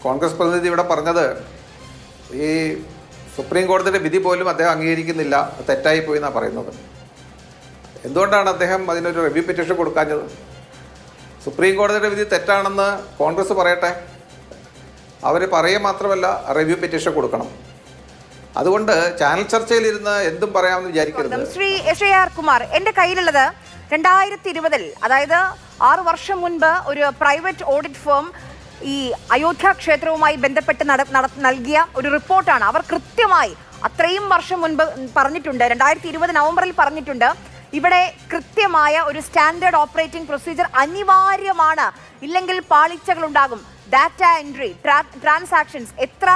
കോൺഗ്രസ് പ്രതിനിധി ഇവിടെ പറഞ്ഞത് ഈ സുപ്രീം കോടതിയുടെ വിധി പോലും അദ്ദേഹം അംഗീകരിക്കുന്നില്ല, തെറ്റായി പോയി എന്നാണ് പറയുന്നത്. എന്തുകൊണ്ടാണ് അദ്ദേഹം അതിനൊരു റിവ്യൂ പെറ്റീഷൻ കൊടുക്കാഞ്ഞത്? സുപ്രീം കോടതിയുടെ വിധി തെറ്റാണെന്ന് കോൺഗ്രസ് പറയട്ടെ, അവർ പറയുക മാത്രമല്ല റിവ്യൂ പെറ്റീഷൻ കൊടുക്കണം. അതുകൊണ്ട് ചാനൽ ചർച്ചയിലിരുന്ന് എന്തും പറയാമെന്ന് വിചാരിക്കരുത്. ശ്രീ ആർ കുമാർ, എൻ്റെ കയ്യിലുള്ളത് 2020 അതായത് 6 വർഷം മുൻപ് ഒരു പ്രൈവറ്റ് ഓഡിറ്റ് ഫേം ഈ അയോധ്യ ക്ഷേത്രവുമായി ബന്ധപ്പെട്ട് നൽകിയ ഒരു റിപ്പോർട്ടാണ്. അവർ കൃത്യമായി അത്രയും വർഷം മുൻപ് പറഞ്ഞിട്ടുണ്ട്, 2020 നവംബറിൽ പറഞ്ഞിട്ടുണ്ട്, ഇവിടെ കൃത്യമായ ഒരു സ്റ്റാൻഡേർഡ് ഓപ്പറേറ്റിംഗ് പ്രൊസീജിയർ അനിവാര്യമാണ്, ഇല്ലെങ്കിൽ പാളിച്ചകൾ ഉണ്ടാകും. ഡാറ്റ എൻട്രി, ട്രാൻസാക്ഷൻസ് എത്ര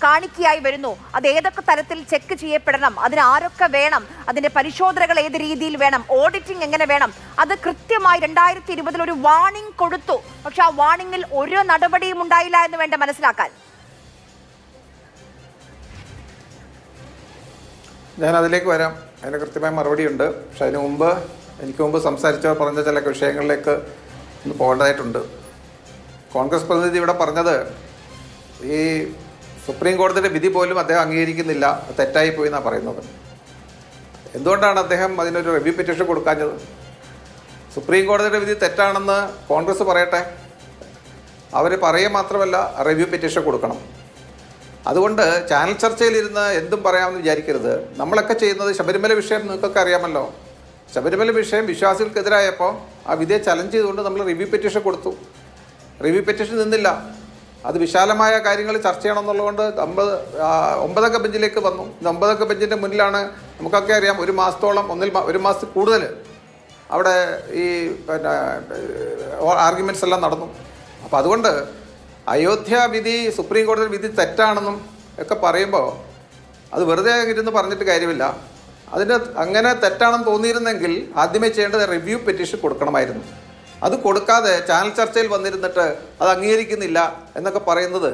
കാണിക്കയായി വരുന്നു, അത് ഏതൊക്കെ തരത്തിൽ ചെക്ക് ചെയ്യപ്പെടണം, അതിന് ആരൊക്കെ വേണം, അതിൻ്റെ പരിശോധനകൾ ഏത് രീതിയിൽ വേണം, ഓഡിറ്റിംഗ് എങ്ങനെ വേണം, അത് കൃത്യമായി 2020 ഒരു വാർണിംഗ് കൊടുത്തു. പക്ഷെ ആ വാർണിംഗിൽ ഒരു നടപടിയും ഉണ്ടായില്ല എന്ന് വേണ്ട മനസ്സിലാക്കാൻ. ഞാൻ അതിലേക്ക് വരാം, അതിന് കൃത്യമായ മറുപടിയുണ്ട്. പക്ഷെ അതിന് മുമ്പ് എനിക്ക് മുമ്പ് സംസാരിച്ചവർ പറഞ്ഞ ചില വിഷയങ്ങളിലേക്ക് ഒന്ന് പോകേണ്ടതായിട്ടുണ്ട്. കോൺഗ്രസ് പ്രതിനിധി ഇവിടെ പറഞ്ഞത് ഈ സുപ്രീം കോടതിയുടെ വിധി പോലും അദ്ദേഹം അംഗീകരിക്കുന്നില്ല, തെറ്റായി പോയി എന്നാണ് പറയുന്നത്. എന്തുകൊണ്ടാണ് അദ്ദേഹം അതിനൊരു റിവ്യൂ പെറ്റീഷൻ കൊടുക്കാഞ്ഞത്? സുപ്രീം കോടതിയുടെ വിധി തെറ്റാണെന്ന് കോൺഗ്രസ് പറയട്ടെ, അവർ പറയുക മാത്രമല്ല റിവ്യൂ പെറ്റീഷൻ കൊടുക്കണം. അതുകൊണ്ട് ചാനൽ ചർച്ചയിലിരുന്ന് എന്തും പറയാമെന്ന് വിചാരിക്കരുത്. നമ്മളൊക്കെ ചെയ്യുന്നത് ശബരിമല വിഷയം നിങ്ങൾക്കൊക്കെ അറിയാമല്ലോ. ശബരിമല വിഷയം വിശ്വാസികൾക്കെതിരായപ്പോൾ ആ വിധിയെ ചലഞ്ച് ചെയ്തുകൊണ്ട് നമ്മൾ റിവ്യൂ പെറ്റീഷൻ കൊടുത്തു. റിവ്യൂ പെറ്റീഷൻ നിന്നില്ല, അത് വിശാലമായ കാര്യങ്ങൾ ചർച്ച ചെയ്യണമെന്നുള്ളതുകൊണ്ട് 9 അംഗ ബെഞ്ചിലേക്ക് വന്നു. 9 അംഗ ബെഞ്ചിൻ്റെ മുന്നിലാണ് നമുക്കൊക്കെ അറിയാം, ഒരു മാസത്തിൽ കൂടുതൽ അവിടെ ഈ ആർഗ്യുമെൻറ്റ്സ് എല്ലാം നടന്നു. അപ്പോൾ അതുകൊണ്ട് അയോധ്യ വിധി, സുപ്രീം കോടതി വിധി തെറ്റാണെന്നും ഒക്കെ പറയുമ്പോൾ അത് വെറുതെ ഇരുന്ന് പറഞ്ഞിട്ട് കാര്യമില്ല. അതിന് അങ്ങനെ തെറ്റാണെന്ന് തോന്നിയിരുന്നെങ്കിൽ ആദ്യമേ ചെയ്യേണ്ടത് റിവ്യൂ പെറ്റീഷൻ കൊടുക്കണമായിരുന്നു. അത് കൊടുക്കാതെ ചാനൽ ചർച്ചയിൽ വന്നിരുന്നിട്ട് അത് അംഗീകരിക്കുന്നില്ല എന്നൊക്കെ പറയുന്നത്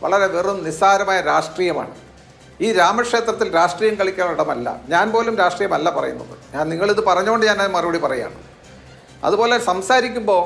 വളരെ വെറും നിസ്സാരമായ രാഷ്ട്രീയമാണ്. ഈ രാമക്ഷേത്രത്തിൽ രാഷ്ട്രീയം കളിക്കാൻ ഇടമല്ല. ഞാൻ പോലും രാഷ്ട്രീയമല്ല പറയുന്നത്. നിങ്ങളിത് പറഞ്ഞുകൊണ്ട് ഞാൻ മറുപടി പറയുകയാണ്. അതുപോലെ സംസാരിക്കുമ്പോൾ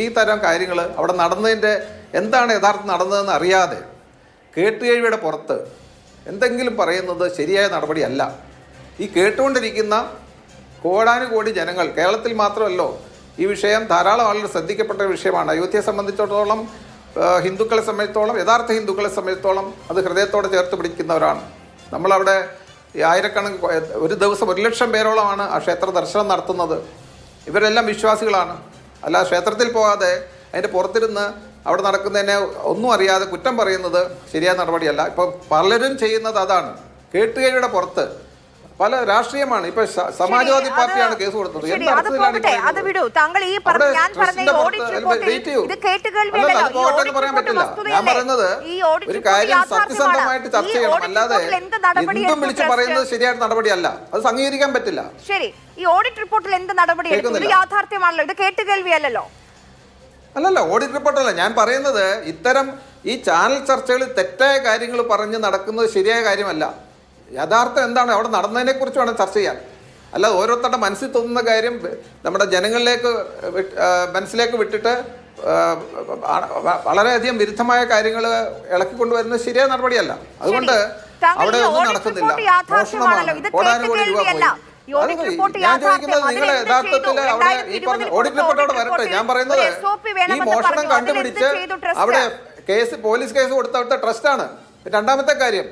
ഈ തരം കാര്യങ്ങൾ അവിടെ നടന്നതിൻ്റെ എന്താണ് യഥാർത്ഥം നടന്നതെന്ന് അറിയാതെ കേട്ടുകേഴ്വിയുടെ പുറത്ത് എന്തെങ്കിലും പറയുന്നത് ശരിയായ നടപടിയല്ല. ഈ കേട്ടുകൊണ്ടിരിക്കുന്ന കോടാനുകോടി ജനങ്ങൾ, കേരളത്തിൽ മാത്രമല്ലോ ഈ വിഷയം ധാരാളം ആളുകൾ ശ്രദ്ധിക്കപ്പെട്ട വിഷയമാണ്. അയോധ്യയെ സംബന്ധിച്ചിടത്തോളം, ഹിന്ദുക്കളെ സംബന്ധിച്ചിടത്തോളം, യഥാർത്ഥ ഹിന്ദുക്കളെ സംബന്ധിച്ചിടത്തോളം അത് ഹൃദയത്തോടെ ചേർത്ത് പിടിക്കുന്നവരാണ്. നമ്മളവിടെ ആയിരക്കണക്കിന്, ഒരു ദിവസം 1,00,000 പേരോളമാണ് ആ ക്ഷേത്ര ദർശനം നടത്തുന്നത്. ഇവരെല്ലാം വിശ്വാസികളാണ്. അല്ല, ക്ഷേത്രത്തിൽ പോകാതെ അതിൻ്റെ പുറത്തിരുന്ന് അവിടെ നടക്കുന്നതിനെ ഒന്നും അറിയാതെ കുറ്റം പറയുന്നത് ശരിയായ നടപടിയല്ല. ഇപ്പോൾ പലരും ചെയ്യുന്നത് അതാണ്. കേട്ടുകേഴ്വിയുടെ പുറത്ത് പല രാഷ്ട്രീയമാണ്. ഇപ്പൊ സമാജ്വാദി പാർട്ടിയാണ് കേസ് കൊടുത്തത്. പറയാൻ പറ്റില്ല. ഞാൻ പറയുന്നത് ഒരു കാര്യം സത്യസന്ധമായിട്ട് ചർച്ച ചെയ്യണം, അല്ലാതെ എന്തും വിളിച്ച് പറയുന്നത് ശരിയായ നടപടിയല്ല. അത് അംഗീകരിക്കാൻ പറ്റില്ല. ശരി, ഈ ഓഡിറ്റ് റിപ്പോർട്ടിൽ എന്ത് നടപടി യാഥാർത്ഥ്യമാണല്ലോ, ഇത് കേട്ടുകേൾവിയല്ലോ. അല്ലല്ല, ഓഡിറ്റ് റിപ്പോർട്ടല്ല ഞാൻ പറയുന്നത്. ഇത്തരം ഈ ചാനൽ ചർച്ചകളിൽ തെറ്റായ കാര്യങ്ങൾ പറഞ്ഞ് നടക്കുന്നത് ശരിയായ കാര്യമല്ല. യഥാർത്ഥം എന്താണ് അവിടെ നടന്നതിനെക്കുറിച്ച് വേണം ചർച്ച ചെയ്യാൻ. അല്ലാതെ ഓരോരുത്തരുടെ മനസ്സിൽ തോന്നുന്ന കാര്യം നമ്മുടെ മനസ്സിലേക്ക് വിട്ടിട്ട് വളരെയധികം വിരുദ്ധമായ കാര്യങ്ങൾ ഇളക്കിക്കൊണ്ടുവരുന്നത് ശരിയായ നടപടിയല്ല. അതുകൊണ്ട് അവിടെ ഒന്നും നടക്കുന്നില്ല. മോഷണമാണ്, കോടാനുകോടി രൂപ പോയി. ഞാൻ ചോദിക്കുന്നത് നിങ്ങൾ യഥാർത്ഥത്തിൽ അവിടെ ഈ പറഞ്ഞ ഓഡിറ്റ് റിപ്പോർട്ട് അവിടെ വരട്ടെ. ഞാൻ പറയുന്നത് ഈ മോഷണം കണ്ടുപിടിച്ച് അവിടെ പോലീസ് കേസ് കൊടുത്ത ട്രസ്റ്റാണ്. രണ്ടാമത്തെ കാര്യം,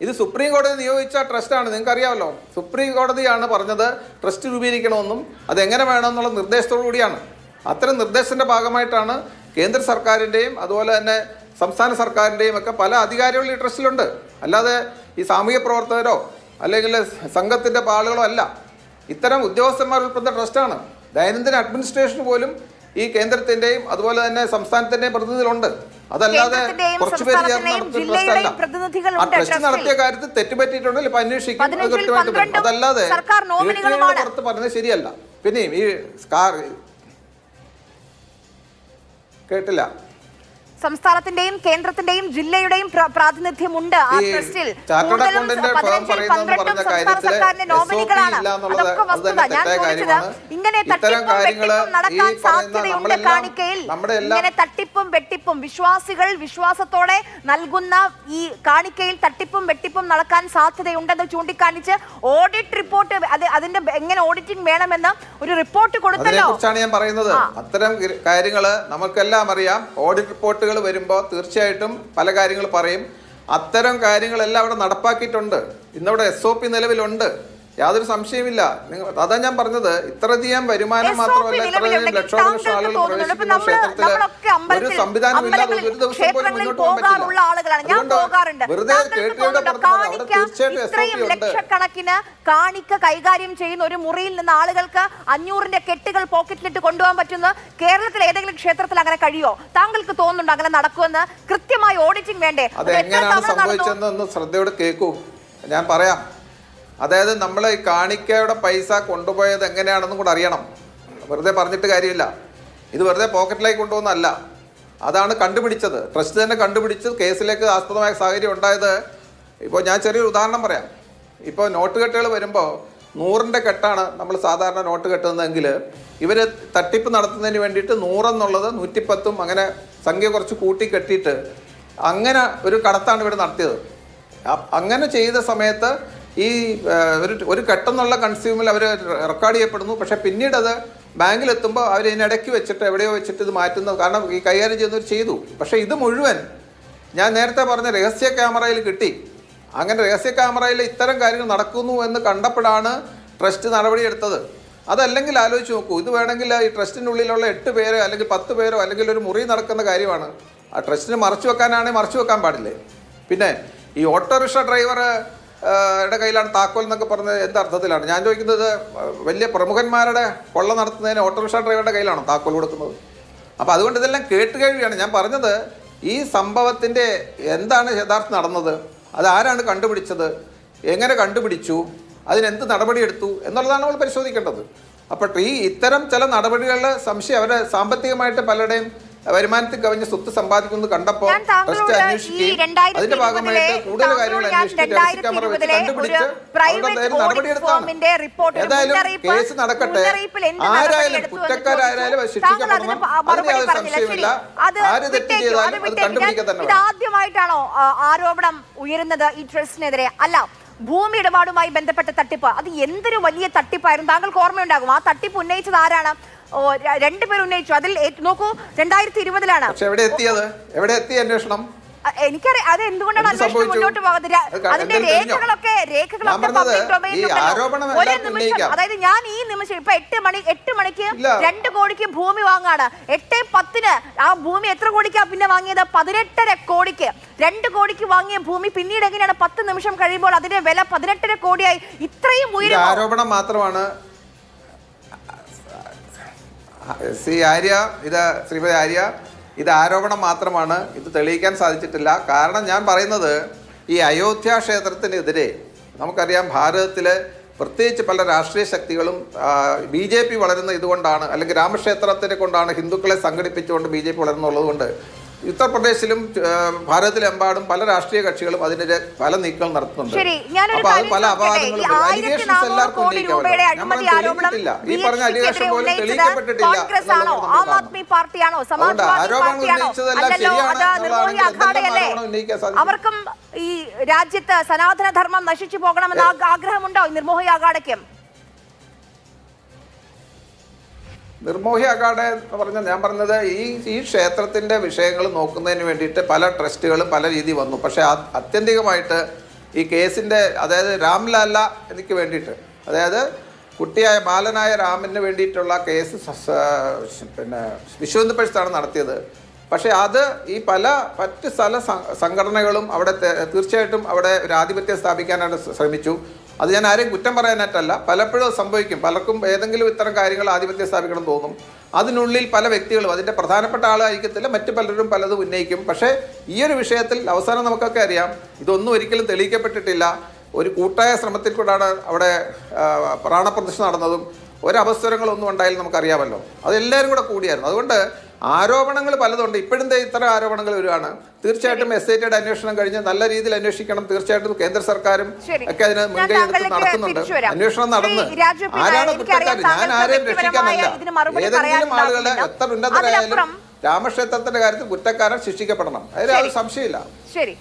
ഇത് സുപ്രീം കോടതി നിയോഗിച്ച ട്രസ്റ്റാണ്. നിങ്ങൾക്ക് അറിയാമല്ലോ, സുപ്രീം കോടതിയാണ് പറഞ്ഞത് ട്രസ്റ്റ് രൂപീകരിക്കണമെന്നും അതെങ്ങനെ വേണമെന്നുള്ള നിർദ്ദേശത്തോടു കൂടിയാണ്. അത്തരം നിർദ്ദേശത്തിൻ്റെ ഭാഗമായിട്ടാണ് കേന്ദ്ര സർക്കാരിൻ്റെയും അതുപോലെ തന്നെ സംസ്ഥാന സർക്കാരിൻ്റെയും ഒക്കെ പല അധികാരികളും ഈ ട്രസ്റ്റിലുണ്ട്. അല്ലാതെ ഈ സാമൂഹ്യ പ്രവർത്തകരോ അല്ലെങ്കിൽ സംഘത്തിൻ്റെ ആളുകളോ അല്ല. ഇത്തരം ഉദ്യോഗസ്ഥന്മാർ ഉൾപ്പെടുന്ന ട്രസ്റ്റാണ്. ദൈനംദിന അഡ്മിനിസ്ട്രേഷന് പോലും ഈ കേന്ദ്രത്തിൻ്റെയും അതുപോലെ തന്നെ സംസ്ഥാനത്തിൻ്റെയും പ്രതിനിധികളുണ്ട്. അതല്ലാതെ കുറച്ചുപേര് ചേർന്ന് നടത്തുന്ന ട്രസ്റ്റല്ല. ആ ട്രസ്റ്റ് നടത്തിയ കാര്യത്തിൽ തെറ്റുപറ്റിയിട്ടുണ്ടെങ്കിൽ ഇപ്പം അന്വേഷിക്കും, കൃത്യമായിട്ട് വരും. അതല്ലാതെ പുറത്ത് പറയുന്നത് ശരിയല്ല. പിന്നെയും ഈ കേട്ടില്ല സംസ്ഥാനത്തിന്റെയും കേന്ദ്രത്തിന്റെയും ജില്ലയുടെയും പ്രാതിനിധ്യമുണ്ട് ആ ട്രസ്റ്റിൽ. കൂടുതലും 15-12 സംസ്ഥാന സർക്കാരിന്റെ നോമിനികളാണ്. അതൊക്കെ വസ്തുത. ഞാൻ ചോദിച്ചത് ഇങ്ങനെ തട്ടിപ്പും വെട്ടിപ്പും നടക്കാൻ സാധ്യതയുണ്ട് കാണിക്കയിൽ. ഇങ്ങനെ തട്ടിപ്പും വെട്ടിപ്പും വിശ്വാസികൾ വിശ്വാസത്തോടെ നൽകുന്ന ഈ കാണിക്കയിൽ തട്ടിപ്പും വെട്ടിപ്പും നടക്കാൻ സാധ്യതയുണ്ടെന്ന് ചൂണ്ടിക്കാണിച്ച് ഓഡിറ്റ് റിപ്പോർട്ട് അതിന്റെ എങ്ങനെ ഓഡിറ്റിംഗ് വേണമെന്ന് ഒരു റിപ്പോർട്ട് കൊടുത്തല്ലോ. അതിനെക്കുറിച്ചാണ് ഞാൻ പറയുന്നത്. അത്തരം കാര്യങ്ങൾ നമുക്കെല്ലാം അറിയാം. ഓഡിറ്റ് റിപ്പോർട്ടുകൾ വരുമ്പോൾ തീർച്ചയായിട്ടും പല കാര്യങ്ങൾ പറയും. അത്തരം കാര്യങ്ങളെല്ലാം അവിടെ നടപ്പാക്കിയിട്ടുണ്ട്. ഇന്നവിടെ SOP നിലവിലുണ്ട്, യാതൊരു സംശയമില്ല. അതാ ഞാൻ പറഞ്ഞത്, ഇത്രയധികം വരുമാനം മാത്രമല്ല, ഇത്രയധികം ലക്ഷോപലക്ഷം ആളുകൾ പ്രവേശിക്കുന്ന ക്ഷേത്രത്തില് ഒരു സംവിധാനം ഇല്ലാതെ ഒരു ദിവസം പോലും മുന്നോട്ട് പോകാൻ പറ്റില്ല. വെറുതെ കേട്ടുകളുടെ അവിടെ തീർച്ചയായിട്ടും SOP ഉണ്ട്. ലക്ഷക്കണക്കിന് കാണിക്ക കൈകാര്യം ചെയ്യുന്ന ഒരു മുറിയിൽ നിന്ന് ആളുകൾക്ക് 500-ന്റെ കെട്ടുകൾ പോക്കറ്റിലിട്ട് കൊണ്ടുപോകാൻ പറ്റുന്ന കേരളത്തിൽ ഏതെങ്കിലും ക്ഷേത്രത്തിൽ അങ്ങനെ കഴിയോ? താങ്കൾക്ക് തോന്നുന്നുണ്ടോ അങ്ങനെ നടക്കുമെന്ന്? കൃത്യമായി ഓഡിറ്റിംഗ് വേണ്ടേ? അതെങ്ങനെയാണ് സംഭവിച്ചതെന്ന് ഒന്ന് ശ്രദ്ധയോടെ കേൾക്കൂ, ഞാൻ പറയാം. അതായത് നമ്മൾ ഈ കാണിക്കയുടെ പൈസ കൊണ്ടുപോയത് എങ്ങനെയാണെന്നും കൂടെ അറിയണം. വെറുതെ പറഞ്ഞിട്ട് കാര്യമില്ല. ഇത് വെറുതെ പോക്കറ്റിലേക്ക് കൊണ്ടുപോകുന്നതല്ല. അതാണ് കണ്ടുപിടിച്ചത്. ട്രസ്റ്റ് തന്നെ കണ്ടുപിടിച്ച് കേസിലേക്ക് ആസ്പദമായ സാഹചര്യം ഉണ്ടായത്. ഇപ്പോൾ ഞാൻ ചെറിയൊരു ഉദാഹരണം പറയാം. ഇപ്പോൾ നോട്ട് കെട്ടുകൾ വരുമ്പോൾ 100-ന്റെ കെട്ടാണ് നമ്മൾ സാധാരണ നോട്ട് കെട്ടുന്നതെങ്കിൽ ഇവർ തട്ടിപ്പ് നടത്തുന്നതിന് വേണ്ടിയിട്ട് 100 എന്നുള്ളത് 110 അങ്ങനെ സംഖ്യ കുറച്ച് കൂട്ടി കെട്ടിയിട്ട് അങ്ങനെ ഒരു കടത്താണ് ഇവർ നടത്തിയത്. അങ്ങനെ ചെയ്ത സമയത്ത് ഈ ഒരു കെട്ടെന്നുള്ള കൺസ്യൂമിൽ അവർ റെക്കോർഡ് ചെയ്യപ്പെടുന്നു. പക്ഷേ പിന്നീട് അത് ബാങ്കിലെത്തുമ്പോൾ അവർ ഇതിനിടയ്ക്ക് വെച്ചിട്ട് എവിടെയോ വെച്ചിട്ട് ഇത് മാറ്റുന്നു. കാരണം ഈ കൈകാര്യം ചെയ്യുന്നവർ ചെയ്തു. പക്ഷേ ഇത് മുഴുവൻ ഞാൻ നേരത്തെ പറഞ്ഞ രഹസ്യ ക്യാമറയിൽ കിട്ടി. അങ്ങനെ രഹസ്യ ക്യാമറയിൽ ഇത്തരം കാര്യങ്ങൾ നടക്കുന്നു എന്ന് കണ്ടപ്പോഴാണ് ട്രസ്റ്റ് നടപടിയെടുത്തത്. അതല്ലെങ്കിൽ ആലോചിച്ച് നോക്കൂ, ഇത് വേണമെങ്കിൽ ഈ ട്രസ്റ്റിനുള്ളിലുള്ള 8 പേരോ അല്ലെങ്കിൽ 10 പേരോ അല്ലെങ്കിൽ ഒരു മുറി നടക്കുന്ന കാര്യമാണ്. ആ ട്രസ്റ്റിന് മറച്ചു വെക്കാനാണെങ്കിൽ മറച്ചു വെക്കാൻ പാടില്ലേ? പിന്നെ ഈ ഓട്ടോറിക്ഷ ഡ്രൈവറുടെ കയ്യിലാണ് താക്കോൽ എന്നൊക്കെ പറഞ്ഞത് എന്ത് അർത്ഥത്തിലാണ്? ഞാൻ ചോദിക്കുന്നത്, വലിയ പ്രമുഖന്മാരുടെ കൊള്ള നടത്തുന്നതിന് ഓട്ടോറിക്ഷ ഡ്രൈവറുടെ കയ്യിലാണോ താക്കോൽ കൊടുക്കുന്നത്? അപ്പോൾ അതുകൊണ്ട് ഇതെല്ലാം കേട്ടുകഴിയാണ്. ഞാൻ പറഞ്ഞത് ഈ സംഭവത്തിൻ്റെ എന്താണ് യഥാർത്ഥം നടന്നത്, അതാരാണ് കണ്ടുപിടിച്ചത്, എങ്ങനെ കണ്ടുപിടിച്ചു, അതിനെന്ത് നടപടിയെടുത്തു എന്നുള്ളതാണ് നമ്മൾ പരിശോധിക്കേണ്ടത്. അപ്പോൾ ഇത്തരം ചില നടപടികളുടെ സംശയം അവരെ സാമ്പത്തികമായിട്ട് പലരുടെയും വരുമാനത്തിൽ കവിഞ്ഞ് സ്വത്ത് സമ്പാദിക്കുന്നത് കണ്ടപ്പോൾ ട്രസ്റ്റ് അന്വേഷിക്കുകയും അതിന്റെ ഭാഗമായിട്ട് കൂടുതൽ കാര്യങ്ങൾ അന്വേഷിച്ച് ക്യാമറ വെച്ച് കണ്ടുപിടിച്ച് നടപടിയെടുത്താണ്. ഏതായാലും കേസ് നടക്കട്ടെ, ആരായാലും കുറ്റക്കാരായാലും ശിക്ഷിക്കപ്പെടണം, അതിന് യാതൊരു സംശയമില്ല. ആര് തെറ്റ് ചെയ്താലും അത് കണ്ടുപിടിക്കാൻ തന്നെ വേണം. ആദ്യമായിട്ടാണോ ആരോപണം ഉയരുന്നത് ഈ ട്രസ്റ്റിനെതിരെ? അല്ല, ഭൂമി ഇടപാടുമായി ബന്ധപ്പെട്ട തട്ടിപ്പ്, അത് എന്തൊരു വലിയ തട്ടിപ്പായിരുന്നു. താങ്കൾക്ക് ഓർമ്മയുണ്ടാകും, ആ തട്ടിപ്പ് ഉന്നയിച്ചത് ആരാണ്? 2 പേർ ഉന്നയിച്ചു. അതിൽ നോക്കൂ, 2020-ലാണ്. എവിടെ എത്തി അന്വേഷണം? എനിക്കറിയാം അത് എന്തുകൊണ്ടാണ് അന്വേഷണം മുന്നോട്ട് പോകുന്നത്. അതിന്റെ രേഖകളൊക്കെ പബ്ലിക് ഡൊമൈനിലുണ്ടല്ലോ. ഒരു നിമിഷം, അതായത് ഞാൻ ഈ നിമിഷം ഇപ്പൊ 8 മണിക്ക് 2 കോടിക്ക് ഭൂമി വാങ്ങാണ്. 8:10 ആ ഭൂമി എത്ര കോടിക്കാ പിന്നെ വാങ്ങിയത്? 18.5 കോടിക്ക്. 2 കോടിക്ക് വാങ്ങിയ ഭൂമി പിന്നീട് എങ്ങനെയാണ് 10 നിമിഷം കഴിയുമ്പോൾ അതിന്റെ വില 18.5 കോടിയായി? ഇത്രയും ഉയരും. ആരോപണം മാത്രമാണ് ശ്രീമതി ആര്യ, ഇത് ആരോപണം മാത്രമാണ്. ഇത് തെളിയിക്കാൻ സാധിച്ചിട്ടില്ല. കാരണം ഞാൻ പറയുന്നത്, ഈ അയോധ്യ ക്ഷേത്രത്തിനെതിരെ നമുക്കറിയാം ഭാരതത്തിൽ പ്രത്യേകിച്ച് പല രാഷ്ട്രീയ ശക്തികളും BJP വളരുന്ന ഇതുകൊണ്ടാണ്, അല്ലെങ്കിൽ രാമക്ഷേത്രത്തിനെ കൊണ്ടാണ് ഹിന്ദുക്കളെ സംഘടിപ്പിച്ചുകൊണ്ട് BJP വളരുന്നുള്ളത് കൊണ്ട് ഉത്തർപ്രദേശിലും ഭാരതത്തിലെമ്പാടും പല രാഷ്ട്രീയ കക്ഷികളും അതിനെതിരെ പല നീക്കങ്ങൾ നടത്തുന്നുണ്ട്. അപ്പൊ അത് പല അപവാദങ്ങളും അലിഗേഷൻസ് എല്ലാവർക്കും ഉന്നയിക്കാമല്ലോ. ഈ പറഞ്ഞ അലിഗേഷൻ പോലും തെളിയിക്കപ്പെട്ടിട്ടില്ല. അതുകൊണ്ട് ആരോപണം ഉന്നയിച്ചതെല്ലാം ശരിയാണ് ഉന്നയിക്കാൻ സാധിക്കും. അവർക്കും ഈ രാജ്യത്ത് സനാതന ധർമ്മം നശിച്ചു പോകണമെന്ന് ആഗ്രഹമുണ്ടോ നിർമോഹി അഖാഡയ്ക്കും? നിർമോഹി അഖാഡ എന്ന് പറഞ്ഞാൽ ഞാൻ പറഞ്ഞത് ഈ ക്ഷേത്രത്തിൻ്റെ വിഷയങ്ങൾ നോക്കുന്നതിന് വേണ്ടിയിട്ട് പല ട്രസ്റ്റുകളും പല രീതി വന്നു. പക്ഷേ ആത്യന്തികമായിട്ട് ഈ കേസിൻ്റെ, അതായത് രാംലാല എനിക്ക് വേണ്ടിയിട്ട്, അതായത് കുട്ടിയായ ബാലനായ രാമന് വേണ്ടിയിട്ടുള്ള കേസ് പിന്നെ വിശ്വ ഹിന്ദു പരിഷത്താണ് നടത്തിയത്. പക്ഷേ അത് ഈ മറ്റ് സ്ഥല സംഘടനകളും അവിടെ തീർച്ചയായിട്ടും അവിടെ ഒരു ആധിപത്യം സ്ഥാപിക്കാനായിട്ട് ശ്രമിച്ചു. അത് ഞാൻ ആരെയും കുറ്റം പറയാനായിട്ടല്ല, പലപ്പോഴും സംഭവിക്കും. പലർക്കും ഏതെങ്കിലും ഇത്തരം കാര്യങ്ങൾ ആധിപത്യം സ്ഥാപിക്കണം തോന്നും. അതിനുള്ളിൽ പല വ്യക്തികളും, അതിൻ്റെ പ്രധാനപ്പെട്ട ആളായിരിക്കത്തില്ല, മറ്റു പലരും പലതും ഉന്നയിക്കും. പക്ഷേ ഈ ഒരു വിഷയത്തിൽ അവസാനം നമുക്കൊക്കെ അറിയാം, ഇതൊന്നും ഒരിക്കലും തെളിയിക്കപ്പെട്ടിട്ടില്ല. ഒരു കൂട്ടായ ശ്രമത്തിൽ കൂടാണ് അവിടെ പ്രാണപ്രതിഷ്ഠ നടന്നതും ഒരവസരങ്ങളൊന്നും ഉണ്ടായാലും നമുക്കറിയാമല്ലോ. അതെല്ലാവരും കൂടെ കൂടിയായിരുന്നു. അതുകൊണ്ട് ആരോപണങ്ങൾ പലതുണ്ട്. ഇപ്പോഴും ഇത്തരം ആരോപണങ്ങൾ വരികയാണ്. തീർച്ചയായിട്ടും SIT അന്വേഷണം കഴിഞ്ഞ് നല്ല രീതിയിൽ അന്വേഷിക്കണം. തീർച്ചയായിട്ടും കേന്ദ്ര സർക്കാരും ഒക്കെ അതിന് മുൻകൈ എടുത്ത് നടത്തുന്നുണ്ട്. അന്വേഷണം നടന്ന് ആരാണ് കുറ്റക്കാർ, ഞാൻ ആരെയും രക്ഷിക്കാനല്ല. ഏതെങ്കിലും ആളുകളെ എത്ര ഉന്നതരായാലും രാമക്ഷേത്രത്തിന്റെ കാര്യത്തിൽ കുറ്റക്കാരൻ ശിക്ഷിക്കപ്പെടണം. അതിൽ യാതൊരു സംശയമില്ല. ശരി.